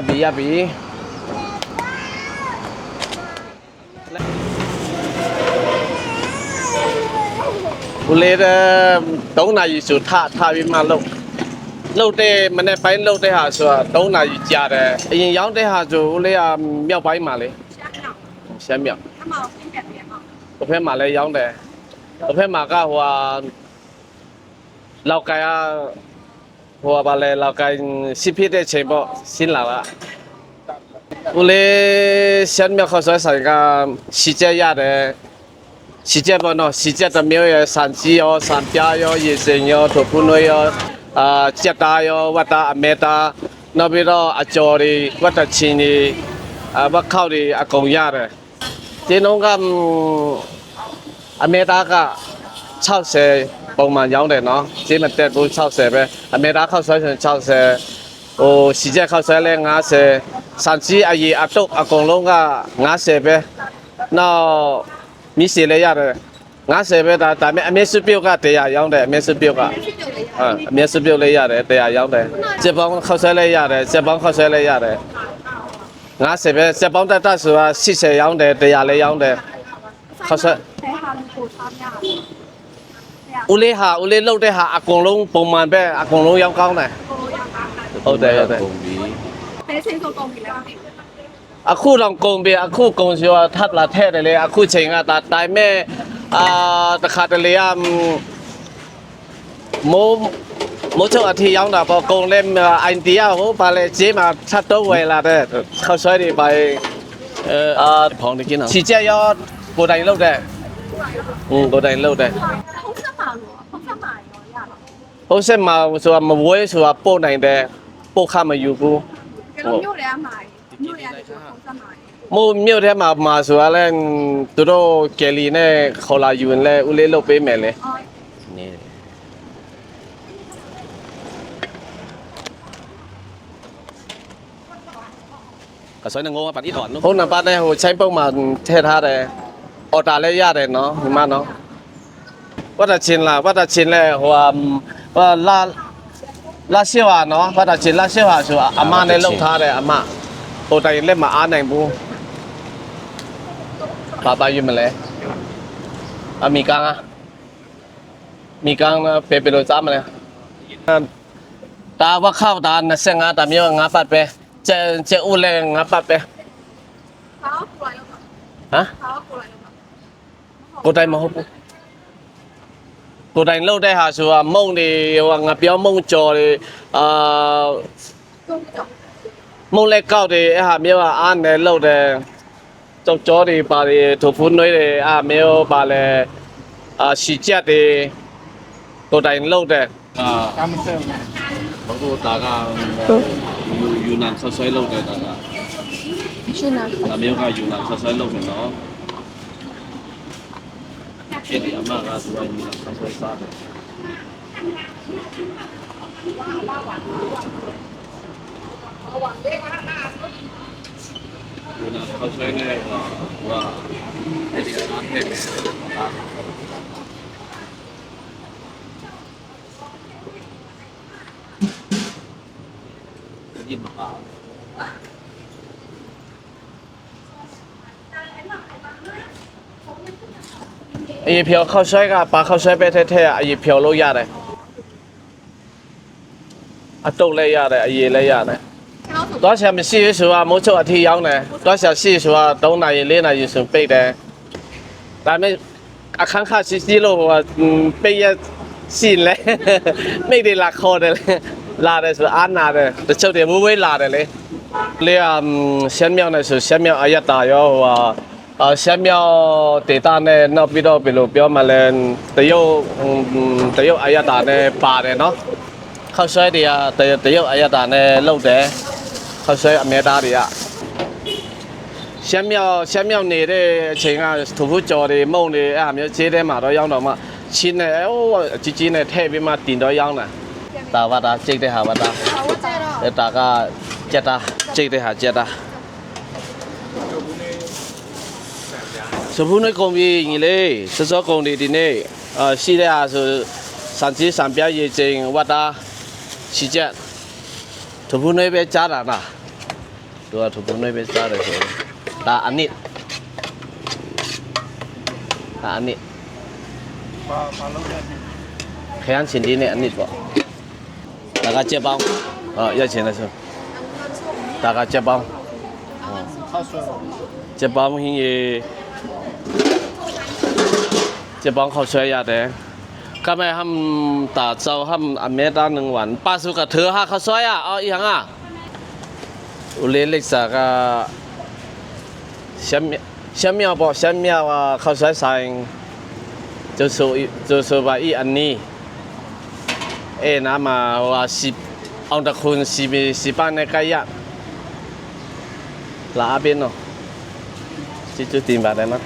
比。我来的东南一手他比嘛路的门那边路的下说东南一家的，营养的下就我来啊苗白嘛嘞，先苗。他们新改变吗？我偏嘛来养的，我偏嘛个话，老街啊，我把来老街CP 的全部新来了。我来先苗好说是个时间压的。时间不孬，时间的苗也山鸡哟、山嗲哟、野生哟、土铺内哟，吉达哟、瓦达阿梅达，那边咯阿ကျော的、瓦达青的，瓦靠的阿公鸭的，这种个阿梅达个超市帮忙养的喏，这么得不超市呗，阿梅达靠水上超市，哦，时间靠水嘞牙市，山鸡阿姨阿叔阿公龙个牙市呗，那。米线来呀的，俺这边但面试表个对呀样的，面试表个，面试表来呀的对呀样的，这帮考试来呀的，这帮考试来呀的，俺这边这帮的大叔啊，是这样的对呀来样的，考试。屋里路的下阿公龙帮忙呗，阿公龙养高呢。好的。你清楚講咩啊？အခုတော့ကုန်ပြီအခုကုန်စီကထပ်လာထဲတယ်လေအခုချိန်ကဒါတိုင်းမဲ့တခါတလေမိုးချုပ်အထီရောက်တာပေါ့ကုန်လဲအိုင်တီယာဟိုပါလေဂျေးမှာထပ်တော့ဝယ်လာတဲ့ခောက်ဆွဲတွေပါဖောင်းနေกินအောင်စီချက်ရောကိုတိုင်လောက်တဲ့ကိုတိုင်လောက်တဲ့ဟုတ်စက်မှာဆိုတာမဝဲဆိုတာပို့နိုင်တယ်ပို့ခမယူဘူးမြို့ထဲမှာမြို့ထဲကနေပုံစံမှာမို့မြို့ထဲမှာဆိုတာလဲသူတို့ကယ်လီနဲ့ခေါ်လာယူရင်လဲဦးလေးလုတ်ပေးမယ်လေနေကဆိုရင်ငုံကပတ်ít đoạn ဟုတ်နံပါတ်နဲ့ဟိုချိန်ပုံမှာထည့်ထားတယ်အော်တာလဲရတယ်နော်ဒီမှာနော်ဝတ်တာချင်းလဲဟိုလာရှေ့ဟာနော်ဝတ်တာချင်းလာရှေ့ဟာဆိုအမနဲ့လုတ်ထားတယ်အမဟိုတိုင်လက်မအားနိုင်ဘူးဘာယူမလဲမီကန်ပေလို့စားမလဲဒါဝခောက်ဒါ25ဒါမျိုး5ပတ်ပဲကျဲဦးလဲ5ပတ်ပဲဟာကိုလိုက်ဟမ်ဟာကိုလိုက်ကိုတိုင်မဟုတ်ဘူးကိုတိုင်လှုပ်တဲ့ဟာဆိုတာမုံတွေဟိုငါပြောမုံကြော်တွေမုံလက်ကောက်တွေအဲ့ဟာမျိုးအားနဲ့လှုပ်တယ်ကြောက်ကြောတွေပါတယ်ထိုဖူးနွေးတွေအားမျိုးပါလဲရှီချက်တွေကိုတိုင်လှုပ်တဲ့ကမ်းစဲဘာလို့ဒါကယူနန်ဆော့ဆွဲလှုပ်တဲ့ဒါကရှင်နာဒါမျိုးကယူနန်ဆော့ဆွဲလှုပ်တယ်နော်ဖြစ်တယ်အမကသူကယူနန်ဆော့ဆွဲစားတယ်ယူနန်ဆော့ဆွဲနဲ့ဟိုအဲ့ဒီအားထည့်မယ်ยินมาအရေးဖြောခောက်ဆွဲကပါခောက်ဆွဲပဲထဲအရေးဖြောလို့ရတယ်အတုပ်လည်းရတယ်အရေးလည်းရတယ်တော့ဆရာမရှိဆိုတာမိုးချုပ်အထီရောက်တယ်တော့ဆရာရှိဆိုတာ3နာရီ4နာရီဆိုပိတ်တယ်ဒါပေမဲ့အခန်းခါစီလို့ဟိုပိတ်ရရှိလဲမိတ်တွေလာခေါ်တယ်လာတယ်ဆိုအားနာတယ်တချို့တွေဝေးလာတယ်လေရှမ်းမြောက်နဲ့ဆိုရှမ်းမြောက်အယက်တာရောဟိုရှမ်းမြောက်ဒေတာနဲ့နောက်ပြီးတော့ဘယ်လိုပြောမှလဲတရုတ်အယက်တာနဲ့ပါတယ်နော်ခောက်ဆွဲတွေကတရုတ်အယက်တာနဲ့လှုပ်တယ်ခောက်ဆွဲအမဲသားတွေကရှမ်းမြောက်နေတဲ့အချိန်က土夫ကြော်တွေမုံတွေအဲ့ဟာမျိုးခြေထဲမှာတော့ရောက်တော့မှချင်းနဲ့ဟိုကြီးနဲ့ထည့်ပြီးမှတင်တော့ရောက်တာဒါဝတာကြိတ်တဲ့ဟာဝတာအဲ့ဒါကကြက်တာကြိတ်တဲ့ဟာကြက်တာစပူးနဲ့ကုန်ပြီညီလေးစောကုန်ဒီနေ့ရှိတဲ့ဟာဆိုစံကြီးစံပြရေချင်းဝတာရှိချက်စပူးနဲ့ပဲကြားတာလား ตัวถูกปุ่นไม่เป็นซาเลยสิตาอันนี้ตาอันนี้ ဘာလုပ်ရလဲ ခရမ်းချင်းဒီနဲ့အနစ်ပေါ့ဒါကကြက်ပေါင်းရချင်တယ်ဆိုဒါကကြက်ပေါင်း ဆောက်ဆွဲ ကြက်ပေါင်းဟင်းရေကြက်ပေါင်းခောက်ဆွဲရတယ်ကမဲဟမ်တာเจ้าဟမ်အမေတာ1วันป้าสุกะเธอha ข้าวซอยอ่ะเอาอีหังอ่ะอุเลเล็กซากะ香苗不香苗啊ข้าวซอยဆိုင်就是ว่าอีอันนี้น้ำมาว่าสิเอาตะคุณสิบ้านในใกล้ยะลาเป็นเนาะจิจุตีนบาทได้มั้ย